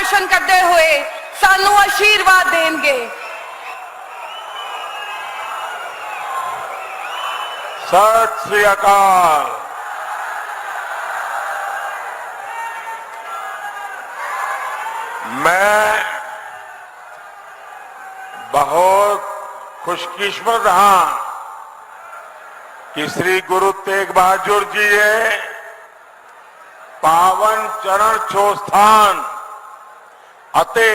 दर्शन करते हुए सानू आशीर्वाद देंगे। सत श्री अकाल। मैं बहुत खुशकिस्मत रहा कि श्री गुरु तेग बहादुर जी ये पावन चरण छो स्थान अते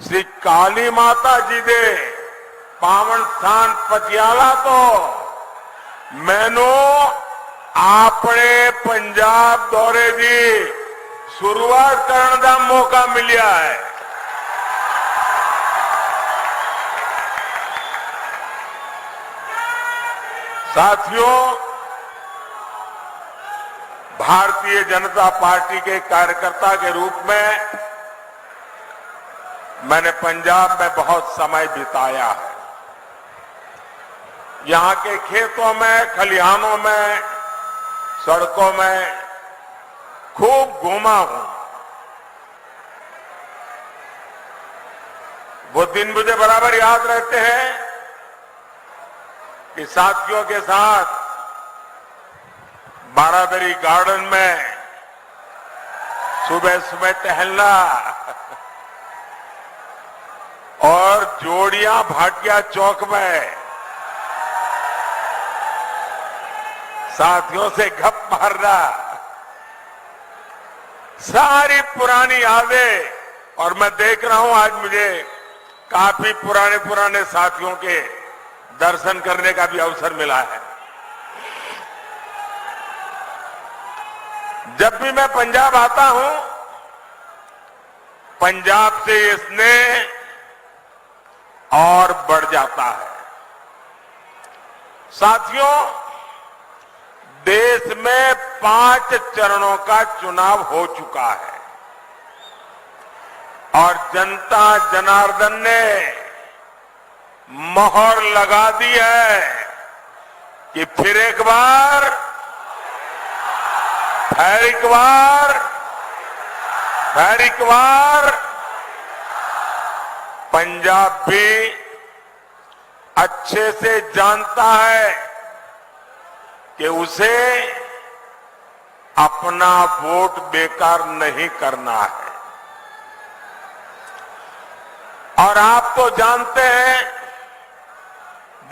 श्री काली माता जी दे पावन स्थान पटियाला तो मैनू अपने पंजाब दौरे की शुरुआत करने का मौका मिलिया है। साथियों, भारतीय जनता पार्टी के कार्यकर्ता के रूप में मैंने पंजाब में बहुत समय बिताया है। यहां के खेतों में, खलिहानों में, सड़कों में खूब घूमा हूं। वो दिन मुझे बराबर याद रहते हैं कि साथियों के साथ बारादरी गार्डन में सुबह सुबह टहलना और जोड़ियां भाटिया चौक में साथियों से गप मारना, सारी पुरानी यादें। और मैं देख रहा हूं आज मुझे काफी पुराने साथियों के दर्शन करने का भी अवसर मिला है। जब भी मैं पंजाब आता हूं, पंजाब से ये स्नेह और बढ़ जाता है। साथियों, देश में 5 चरणों का चुनाव हो चुका है और जनता जनार्दन ने मोहर लगा दी है कि फिर एक बार पंजाब भी अच्छे से जानता है कि उसे अपना वोट बेकार नहीं करना है। और आप तो जानते हैं,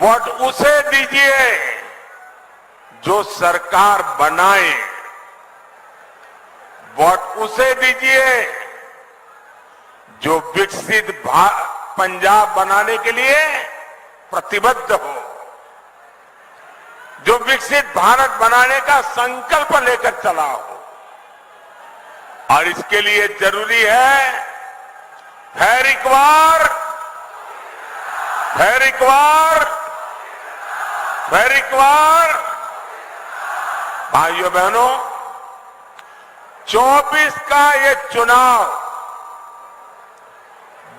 वोट उसे दीजिए जो सरकार बनाए, वोट उसे दीजिए जो विकसित पंजाब बनाने के लिए प्रतिबद्ध हो, जो विकसित भारत बनाने का संकल्प लेकर चला हो। और इसके लिए जरूरी है फिर एक बार भाइयों बहनों, 24 का ये चुनाव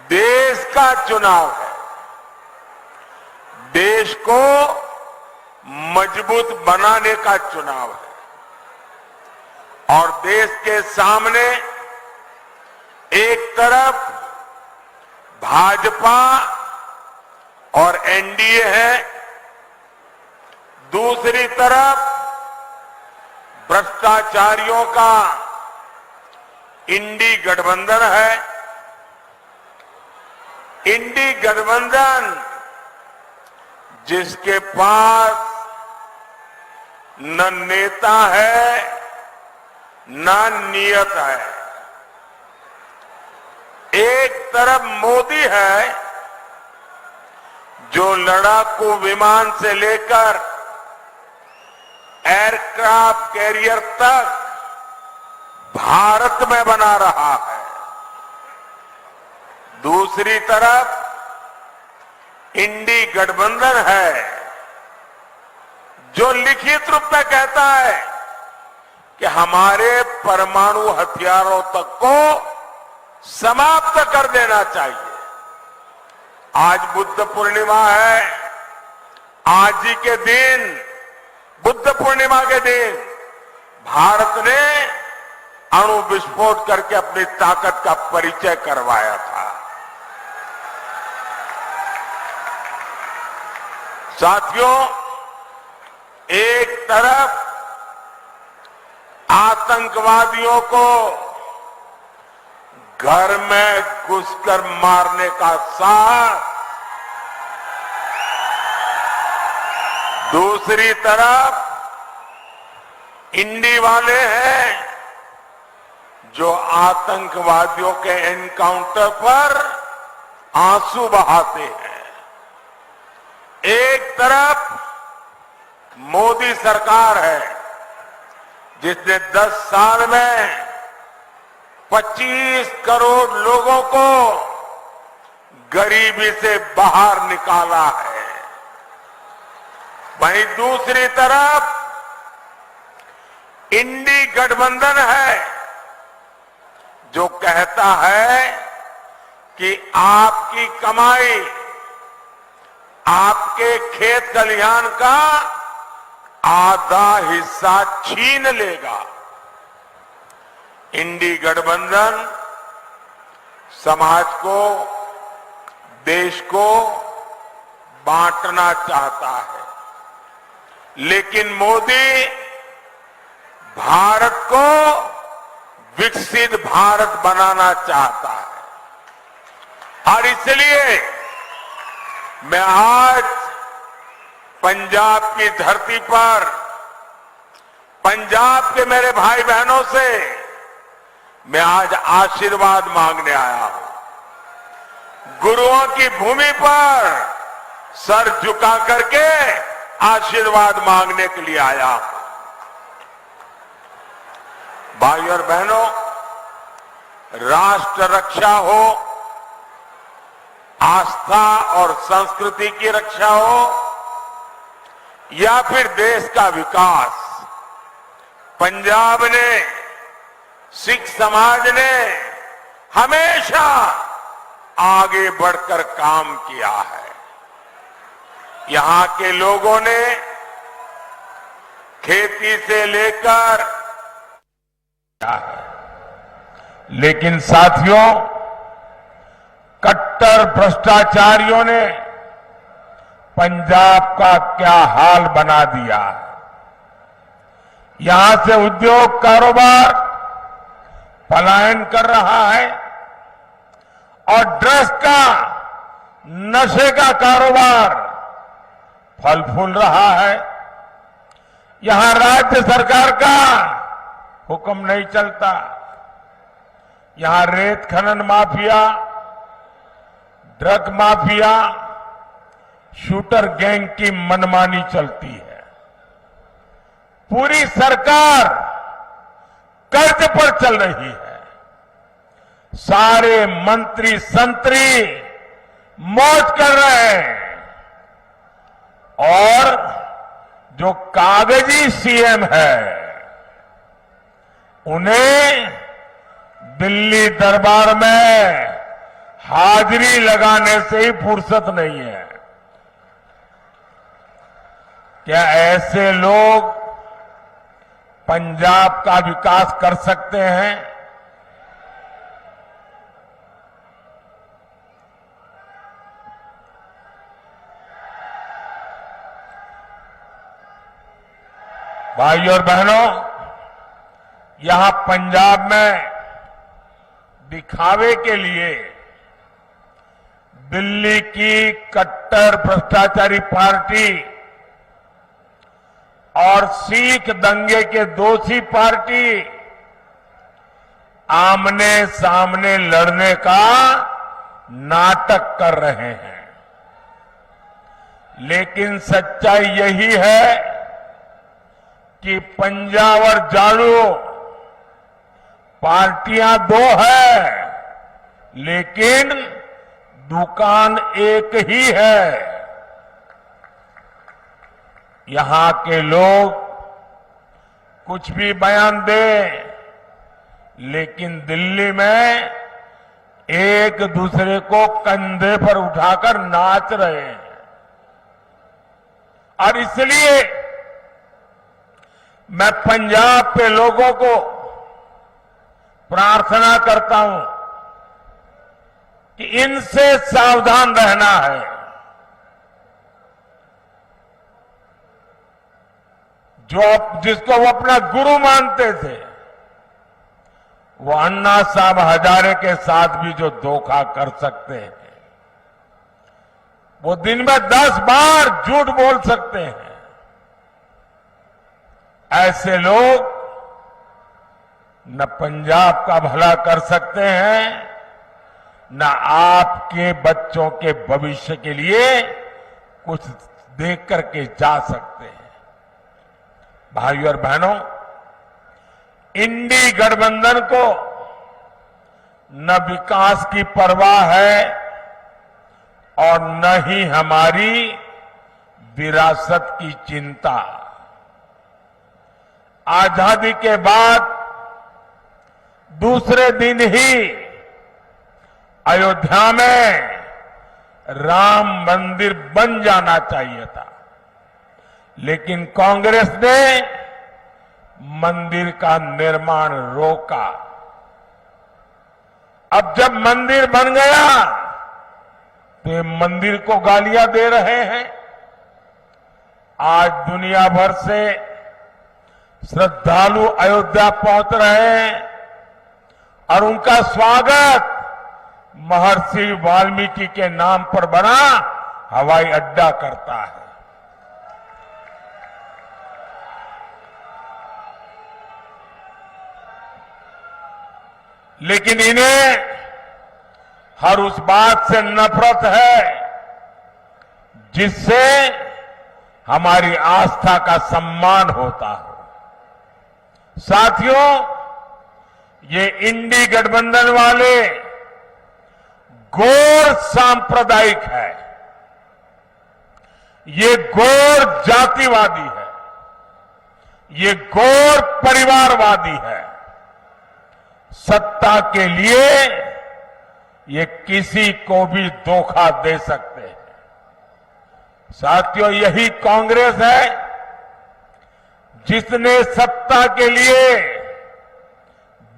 देश का चुनाव है। देश को मजबूत बनाने का चुनाव है और देश के सामने एक तरफ भाजपा और एनडीए है, दूसरी तरफ भ्रष्टाचारियों का इंडी गठबंधन है। इंडी गठबंधन जिसके पास न नेता है न नियत है। एक तरफ मोदी है जो लड़ाकू विमान से लेकर एयरक्राफ्ट कैरियर तक भारत में बना रहा है। दूसरी तरफ इंडी गठबंधन है जो लिखित रूप में कहता है कि हमारे परमाणु हथियारों तक को समाप्त कर देना चाहिए। आज बुद्ध पूर्णिमा है। आज ही के दिन, बुद्ध पूर्णिमा के दिन, भारत ने अणु विस्फोट करके अपनी ताकत का परिचय करवाया था। साथियों, एक तरफ आतंकवादियों को घर में घुसकर मारने का साहस, दूसरी तरफ इंडी वाले हैं जो आतंकवादियों के एनकाउंटर पर आंसू बहाते हैं। एक तरफ मोदी सरकार है जिसने 10 साल में 25 करोड़ लोगों को गरीबी से बाहर निकाला है। वहीं दूसरी तरफ इंडी गठबंधन है जो कहता है कि आपकी कमाई, आपके खेत खलिहान का आधा हिस्सा छीन लेगा। इंडी गठबंधन समाज को, देश को बांटना चाहता है, लेकिन मोदी भारत को विकसित भारत बनाना चाहता है। और इसलिए मैं आज पंजाब की धरती पर पंजाब के मेरे भाई बहनों से मैं आज आशीर्वाद मांगने आया हूं। गुरुओं की भूमि पर सर झुका करके आशीर्वाद मांगने के लिए आया हूं। भाई और बहनों, राष्ट्र रक्षा हो, आस्था और संस्कृति की रक्षा हो, या फिर देश का विकास, पंजाब ने, सिख समाज ने हमेशा आगे बढ़कर काम किया है। यहां के लोगों ने खेती से लेकर, लेकिन साथियों, कट्टर भ्रष्टाचारियों ने पंजाब का क्या हाल बना दिया। यहां से उद्योग कारोबार पलायन कर रहा है और ड्रग्स का, नशे का कारोबार फल फूल रहा है। यहां राज्य सरकार का हुक्म नहीं चलता। यहां रेत खनन mafia, drug mafia, shooter gang की मनमानी चलती है। पूरी सरकार कर्ज पर चल रही है। सारे मंत्री संतरी मौज कर रहे हैं और जो कागजी सीएम है उन्हें दिल्ली दरबार में हाजिरी लगाने से ही फुर्सत नहीं है। क्या ऐसे लोग पंजाब का विकास कर सकते हैं? भाई और बहनों, यहां पंजाब में दिखावे के लिए दिल्ली की कट्टर भ्रष्टाचारी पार्टी और सिख दंगे के दोषी पार्टी आमने सामने लड़ने का नाटक कर रहे हैं। लेकिन सच्चाई यही है कि पंजाब और झाड़ू पार्टियां दो है, लेकिन दुकान एक ही है। यहां के लोग कुछ भी बयान दें, लेकिन दिल्ली में एक दूसरे को कंधे पर उठाकर नाच रहे हैं। और इसलिए मैं पंजाब के लोगों को प्रार्थना करता हूं कि इनसे सावधान रहना है। जिसको वो अपना गुरु मानते थे, वो अन्ना साहब हजारे के साथ भी जो धोखा कर सकते हैं, वो दिन में 10 बार झूठ बोल सकते हैं। ऐसे लोग न पंजाब का भला कर सकते हैं, न आपके बच्चों के भविष्य के लिए कुछ देख करके जा सकते हैं। भाइयों और बहनों, इंडी गठबंधन को न विकास की परवाह है और न ही हमारी विरासत की चिंता। आजादी के बाद दूसरे दिन ही अयोध्या में राम मंदिर बन जाना चाहिए था, लेकिन कांग्रेस ने मंदिर का निर्माण रोका। अब जब मंदिर बन गया तो ये मंदिर को गालियां दे रहे हैं। आज दुनिया भर से श्रद्धालु अयोध्या पहुंच रहे हैं और उनका स्वागत महर्षि वाल्मीकि के नाम पर बना हवाई अड्डा करता है। लेकिन इन्हें हर उस बात से नफरत है जिससे हमारी आस्था का सम्मान होता हो। साथियों, ये इंडी गठबंधन वाले घोर सांप्रदायिक है, ये घोर जातिवादी है, ये घोर परिवारवादी है। सत्ता के लिए ये किसी को भी धोखा दे सकते हैं। साथियों, यही कांग्रेस है जिसने सत्ता के लिए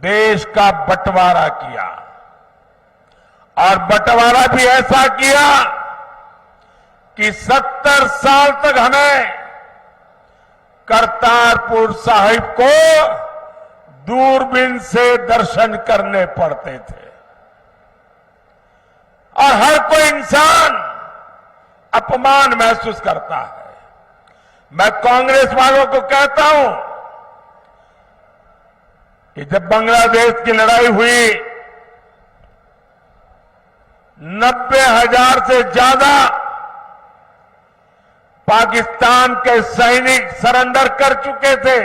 देश का बंटवारा किया, और बंटवारा भी ऐसा किया कि 70 साल तक हमें करतारपुर साहिब को दूरबीन से दर्शन करने पड़ते थे, और हर कोई इंसान अपमान महसूस करता है। मैं कांग्रेस वालों को कहता हूं कि जब बांग्लादेश की लड़ाई हुई, 90,000 से ज्यादा पाकिस्तान के सैनिक सरेंडर कर चुके थे।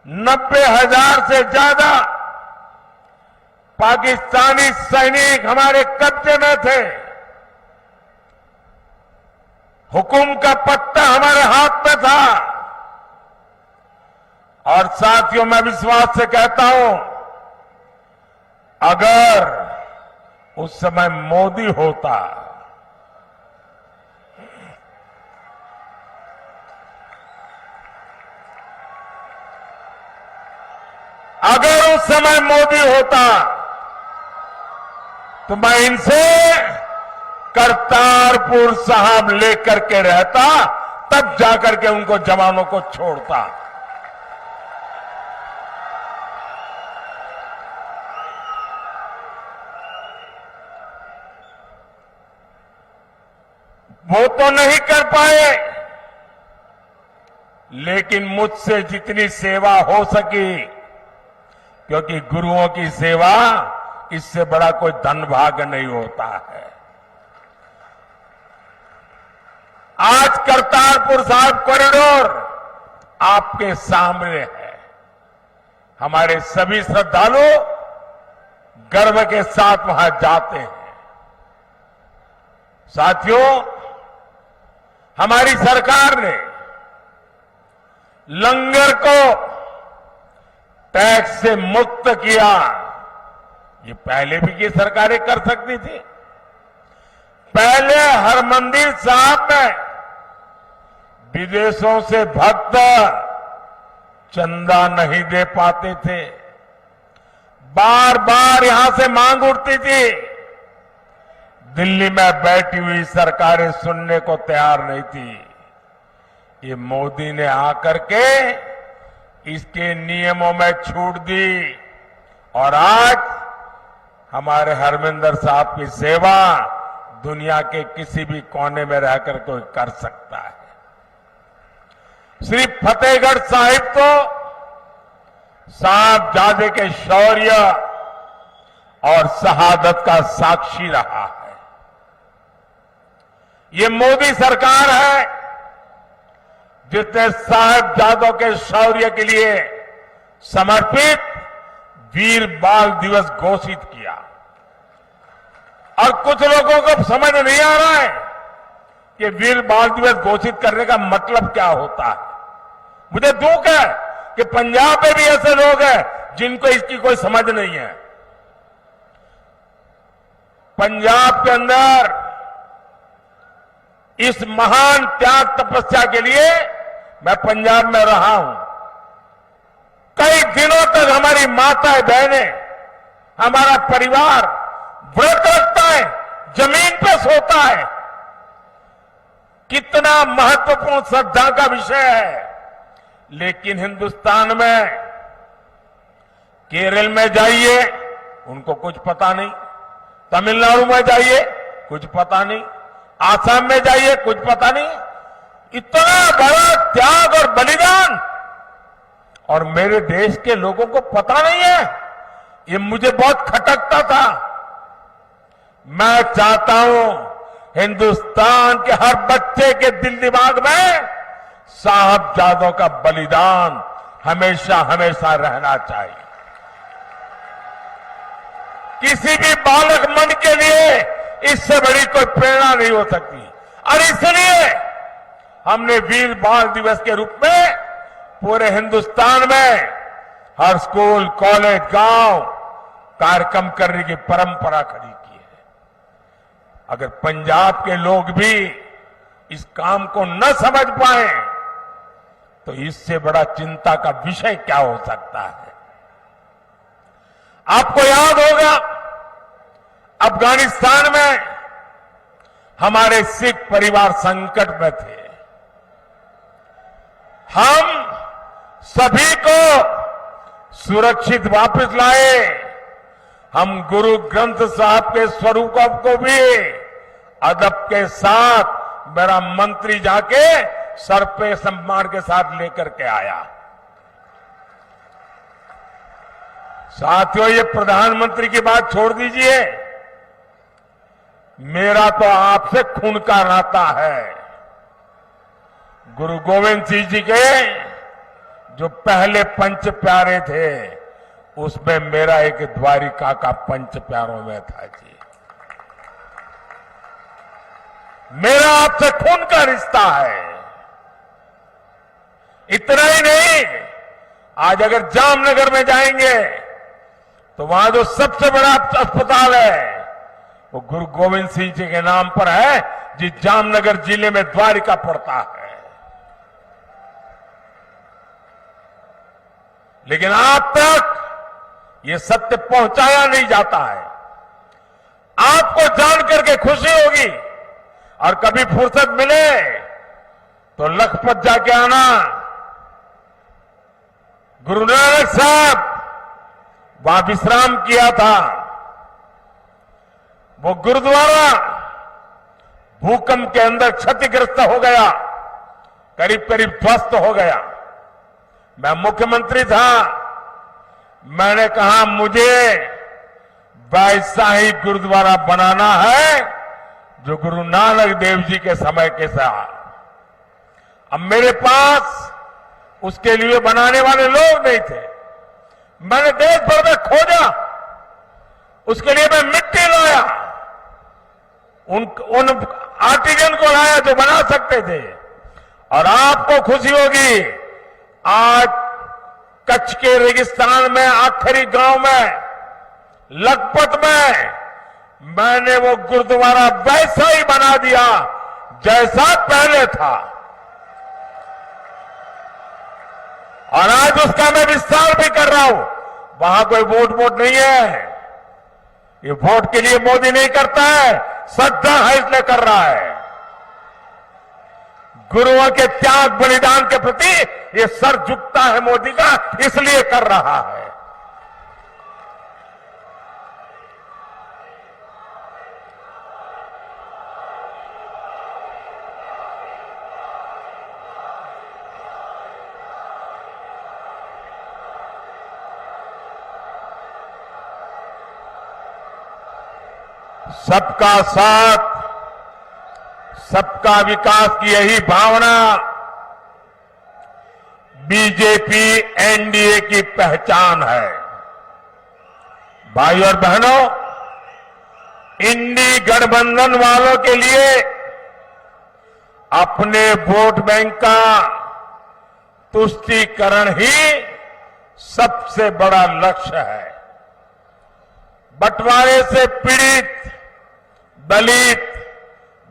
90,000 से ज्यादा पाकिस्तानी सैनिक हमारे कब्जे में थे। हुकुम का पत्ता हमारे हाथ में था। और साथियों, मैं विश्वास से कहता हूं, अगर उस समय मोदी होता, अगर उस समय मोदी होता तो मैं इनसे करतारपुर साहब लेकर के रहता, तब जाकर के उनको जवानों को छोड़ता। वो तो नहीं कर पाए, लेकिन मुझसे जितनी सेवा हो सकी, क्योंकि गुरुओं की सेवा इससे बड़ा कोई धन भाग्य नहीं होता है। आज करतारपुर साहिब कॉरिडोर आपके सामने है। हमारे सभी श्रद्धालु गर्व के साथ वहां जाते हैं। साथियों, हमारी सरकार ने लंगर को टैक्स से मुक्त किया। ये पहले भी ये सरकारें कर सकती थी। पहले हरमंदिर साहब में विदेशों से भक्त चंदा नहीं दे पाते थे। बार बार यहां से मांग उठती थी। दिल्ली में बैठी हुई सरकारें सुनने को तैयार नहीं थी। ये मोदी ने आकर के इसके नियमों में छूट दी और आज हमारे हरमिंदर साहब की सेवा दुनिया के किसी भी कोने में रहकर कोई कर सकता है। श्री फतेहगढ़ साहिब तो साहबजादे के शौर्य और शहादत का साक्षी रहा है। ये मोदी सरकार है जिसने साहबजादों के शौर्य के लिए समर्पित वीर बाल दिवस घोषित किया। और कुछ लोगों को समझ नहीं आ रहा है कि वीर बाल दिवस घोषित करने का मतलब क्या होता है। मुझे दुख है कि पंजाब में भी ऐसे लोग हैं जिनको इसकी कोई समझ नहीं है। पंजाब के अंदर इस महान त्याग तपस्या के लिए मैं पंजाब में रहा हूं। कई दिनों तक हमारी माताएं बहनें, हमारा परिवार व्रत रखता है, जमीन पे सोता है। कितना महत्वपूर्ण श्रद्धा का विषय है। लेकिन हिंदुस्तान में केरल में जाइए, उनको कुछ पता नहीं। तमिलनाडु में जाइए, कुछ पता नहीं। आसाम में जाइए, कुछ पता नहीं। इतना बड़ा त्याग और बलिदान और मेरे देश के लोगों को पता नहीं है। ये मुझे बहुत खटकता था। मैं चाहता हूं हिंदुस्तान के हर बच्चे के दिल दिमाग में साहबजादों का बलिदान हमेशा हमेशा रहना चाहिए। किसी भी बालक मन के लिए इससे बड़ी कोई प्रेरणा नहीं हो सकती। और इसलिए हमने वीर बाल दिवस के रूप में पूरे हिंदुस्तान में हर स्कूल, कॉलेज, गांव कार्यक्रम करने की परंपरा खड़ी की है। अगर पंजाब के लोग भी इस काम को न समझ पाए तो इससे बड़ा चिंता का विषय क्या हो सकता है। आपको याद होगा अफगानिस्तान में हमारे सिख परिवार संकट में थे। हम सभी को सुरक्षित वापस लाए। हम गुरु ग्रंथ साहब के स्वरूपों को भी अदब के साथ मेरा मंत्री जाके सर पे सम्मान के साथ लेकर के आया। साथियों, ये प्रधानमंत्री की बात छोड़ दीजिए, मेरा तो आपसे खून का नाता है। गुरु गोविंद सिंह जी के जो पहले पंच प्यारे थे उसमें मेरा एक द्वारिका का पंच प्यारों में था जी। मेरा आपसे खून का रिश्ता है। इतना ही नहीं, आज अगर जामनगर में जाएंगे तो वहां जो सबसे बड़ा अस्पताल है वो गुरु गोविंद सिंह जी के नाम पर है, जिस जामनगर जिले में द्वारिका पड़ता है। लेकिन आप तक ये सत्य पहुंचाया नहीं जाता है। आपको जान करके खुशी होगी और कभी फुर्सत मिले तो लखपत जाके आना। गुरु नानक साहब वहां विश्राम किया था। वो गुरुद्वारा भूकंप के अंदर क्षतिग्रस्त हो गया, करीब करीब ध्वस्त हो गया। मैं मुख्यमंत्री था। मैंने कहा मुझे वैसा ही गुरुद्वारा बनाना है जो गुरु नानक देव जी के समय के साथ। अब मेरे पास उसके लिए बनाने वाले लोग नहीं थे। मैंने देश भर में खोजा, उसके लिए मैं मिट्टी लाया, उन आर्टिजन को लाया जो बना सकते थे। और आपको खुशी होगी, आज कच्छ के रेगिस्तान में आखिरी गांव में लखपत में मैंने वो गुरुद्वारा वैसा ही बना दिया जैसा पहले था। और आज उसका मैं विस्तार भी कर रहा हूं। वहां कोई वोट नहीं है। ये वोट के लिए मोदी नहीं करता है, श्रद्धा है इसलिए कर रहा है। गुरुओं के त्याग बलिदान के प्रति ये सर झुकता है मोदी का, इसलिए कर रहा है। सबका साथ, सबका विकास की यही भावना बीजेपी एनडीए की पहचान है। भाई और बहनों, इंडी गठबंधन वालों के लिए अपने वोट बैंक का तुष्टीकरण ही सबसे बड़ा लक्ष्य है। बंटवारे से पीड़ित दलित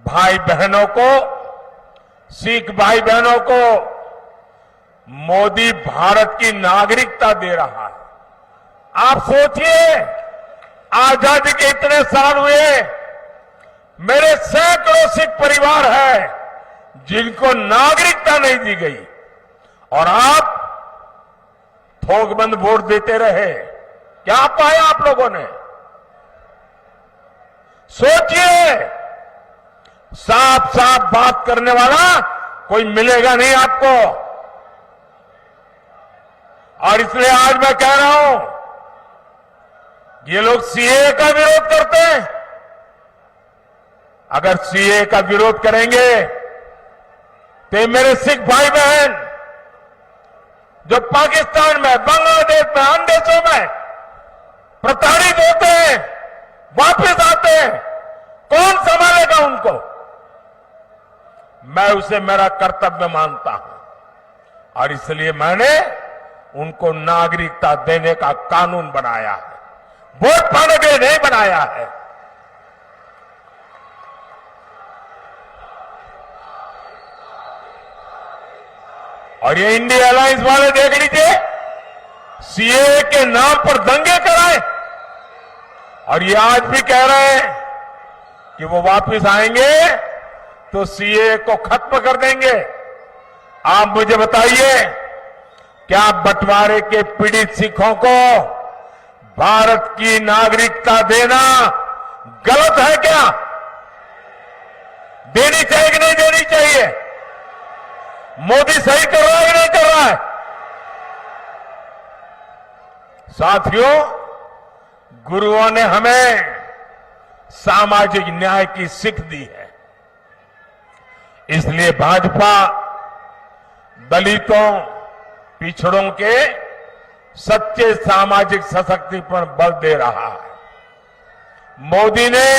भाई बहनों को, सिख भाई बहनों को मोदी भारत की नागरिकता दे रहा है। आप सोचिए, आजादी के इतने साल हुए, मेरे सैकड़ों सिख परिवार है जिनको नागरिकता नहीं दी गई, और आप थोकबंद वोट देते रहे। क्या पाया आप लोगों ने? सोचिए, साफ साफ बात करने वाला कोई मिलेगा नहीं आपको। और इसलिए आज मैं कह रहा हूं, ये लोग सीए का विरोध करते हैं। अगर सीए का विरोध करेंगे तो मेरे सिख भाई बहन जो पाकिस्तान में, बांग्लादेश में, अन्य देशों में प्रताड़ित होते हैं, वापस आते हैं, कौन संभालेगा उनको? मैं उसे मेरा कर्तव्य मानता हूं और इसलिए मैंने उनको नागरिकता देने का कानून बनाया है, वोट पाने के लिए नहीं बनाया है। और ये इंडिया अलायंस वाले देख लीजिए, सीए के नाम पर दंगे कराए और ये आज भी कह रहे हैं कि वो वापस आएंगे तो सीए को खत्म कर देंगे। आप मुझे बताइए, क्या बंटवारे के पीड़ित सिखों को भारत की नागरिकता देना गलत है क्या? देनी चाहिए कि नहीं देनी चाहिए? मोदी सही कर रहा है कि नहीं कर रहा है? साथियों, गुरुओं ने हमें सामाजिक न्याय की सीख दी है। इसलिए भाजपा दलितों, पिछड़ों के सच्चे सामाजिक सशक्तिकरण पर बल दे रहा है। मोदी ने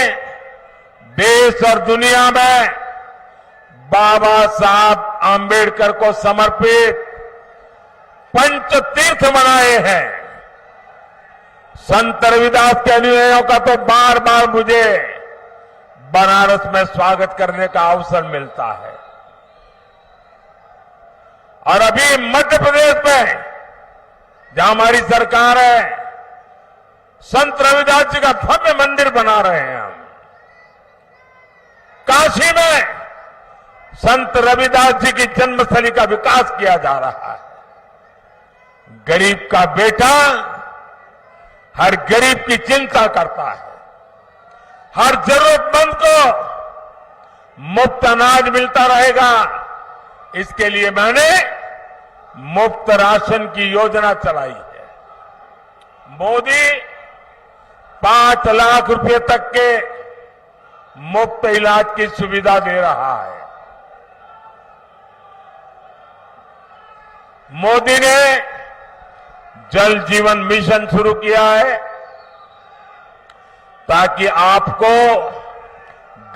देश और दुनिया में बाबा साहब आंबेडकर को समर्पित पंचतीर्थ बनाए हैं। संत रविदास के अनुयायियों का तो बार बार मुझे बनारस में स्वागत करने का अवसर मिलता है। और अभी मध्य प्रदेश में जहां हमारी सरकार है, संत रविदास जी का भव्य मंदिर बना रहे हैं हम। काशी में संत रविदास जी की जन्मस्थली का विकास किया जा रहा है। गरीब का बेटा हर गरीब की चिंता करता है, हर जरूरतमंद को मुफ्त अनाज मिलता रहेगा। इसके लिए मैंने मुफ्त राशन की योजना चलाई है। मोदी 5 लाख रुपए तक के मुफ्त इलाज की सुविधा दे रहा है। मोदी ने जल जीवन मिशन शुरू किया है ताकि आपको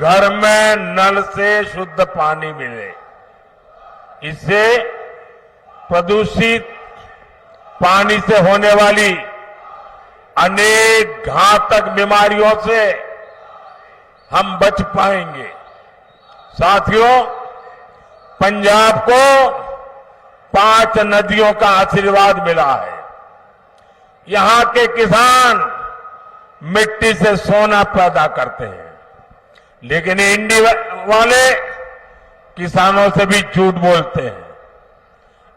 घर में नल से शुद्ध पानी मिले। इससे प्रदूषित पानी से होने वाली अनेक घातक बीमारियों से हम बच पाएंगे। साथियों, पंजाब को 5 नदियों का आशीर्वाद मिला है। यहां के किसान मिट्टी से सोना पैदा करते हैं, लेकिन इंडिया वाले किसानों से भी झूठ बोलते हैं।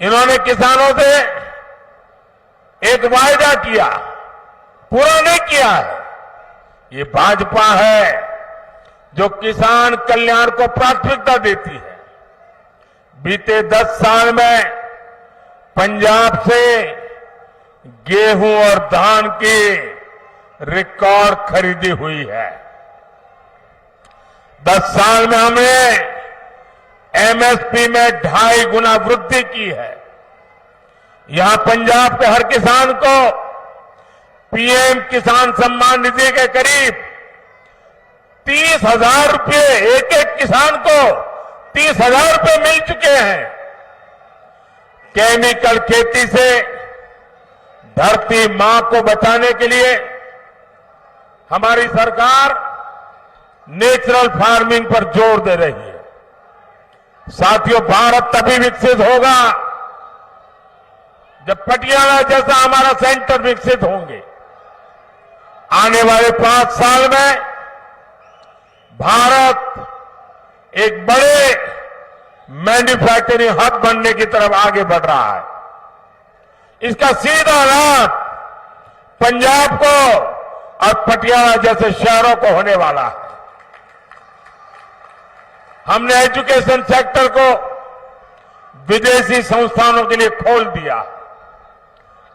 इन्होंने किसानों से एक वायदा किया, पूरा नहीं किया है। ये भाजपा है जो किसान कल्याण को प्राथमिकता देती है। बीते 10 साल में पंजाब से गेहूं और धान की रिकॉर्ड खरीदी हुई है। 10 साल में हमने एमएसपी में 2.5 गुना वृद्धि की है। यहां पंजाब के हर किसान को पीएम किसान सम्मान निधि के करीब 30,000 रुपये, एक किसान को 30,000 रुपये मिल चुके हैं। केमिकल खेती से धरती मां को बचाने के लिए हमारी सरकार नेचुरल फार्मिंग पर जोर दे रही है। साथियों, भारत तभी विकसित होगा जब पटियाला जैसा हमारा सेंटर विकसित होंगे। आने वाले 5 साल में भारत एक बड़े मैन्युफैक्चरिंग हब बनने की तरफ आगे बढ़ रहा है। इसका सीधा लाभ पंजाब को और पटियाला जैसे शहरों को होने वाला है। हमने एजुकेशन सेक्टर को विदेशी संस्थानों के लिए खोल दिया।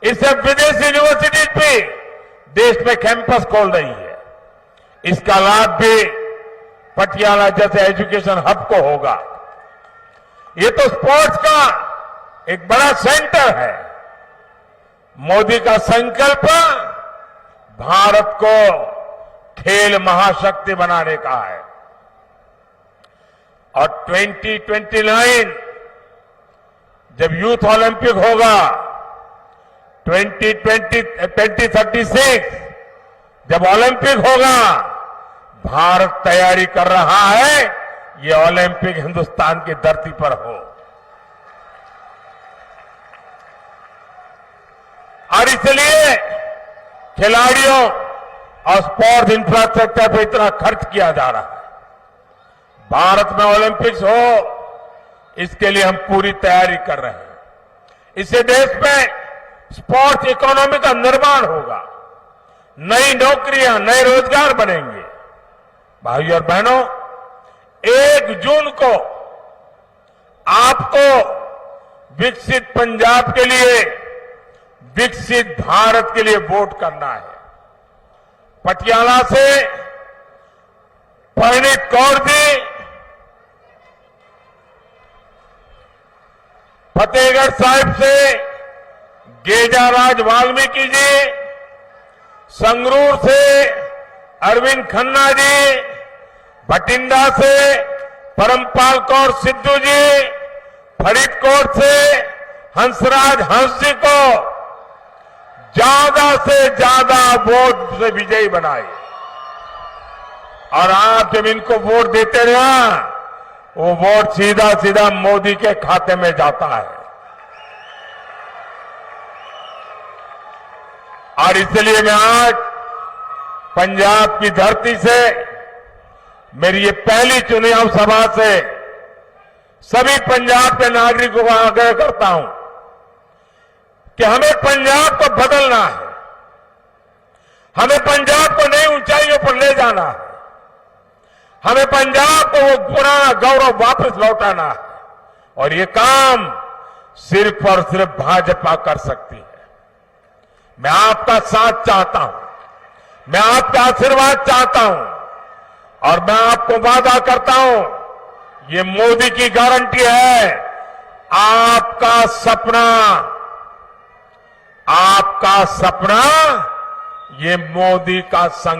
इससे विदेशी यूनिवर्सिटीज भी देश में कैंपस खोल रही है। इसका लाभ भी पटियाला जैसे एजुकेशन हब को होगा। ये तो स्पोर्ट्स का एक बड़ा सेंटर है। मोदी का संकल्प भारत को खेल महाशक्ति बनाने का है और 2029 जब यूथ ओलंपिक होगा, 2036 जब ओलंपिक होगा, भारत तैयारी कर रहा है ये ओलंपिक हिंदुस्तान की धरती पर हो। और इसलिए खिलाड़ियों और स्पोर्ट्स इंफ्रास्ट्रक्चर पर इतना खर्च किया जा रहा है। भारत में ओलंपिक्स हो, इसके लिए हम पूरी तैयारी कर रहे हैं। इससे देश में स्पोर्ट्स इकोनॉमी का निर्माण होगा, नई नौकरियां, नए रोजगार बनेंगे। भाइयों और बहनों, 1 जून को आपको विकसित पंजाब के लिए, विकसित भारत के लिए वोट करना है। पटियाला से परिणीत कौर जी, फतेहगढ़ साहिब से गेजाराज वाल्मीकि जी, संगरूर से अरविंद खन्ना जी, भटिंडा से परमपाल कौर सिद्धू जी, फरीदकोट से हंसराज हंस जी को ज्यादा से ज्यादा वोट से विजयी बनाए। और आप जब इनको वोट देते रहे ना, वो वोट सीधा सीधा मोदी के खाते में जाता है। और इसलिए मैं आज पंजाब की धरती से, मेरी ये पहली चुनाव सभा से सभी पंजाब के नागरिकों को आग्रह करता हूं कि हमें पंजाब को बदलना है। हमें पंजाब को नई ऊंचाइयों पर ले जाना है। हमें पंजाब को वो पुराना गौरव वापस लौटाना है। और ये काम सिर्फ और सिर्फ भाजपा कर सकती है। मैं आपका साथ चाहता हूं, मैं आपका आशीर्वाद चाहता हूं और मैं आपको वादा करता हूं, ये मोदी की गारंटी है। आपका सपना, ये मोदी का संग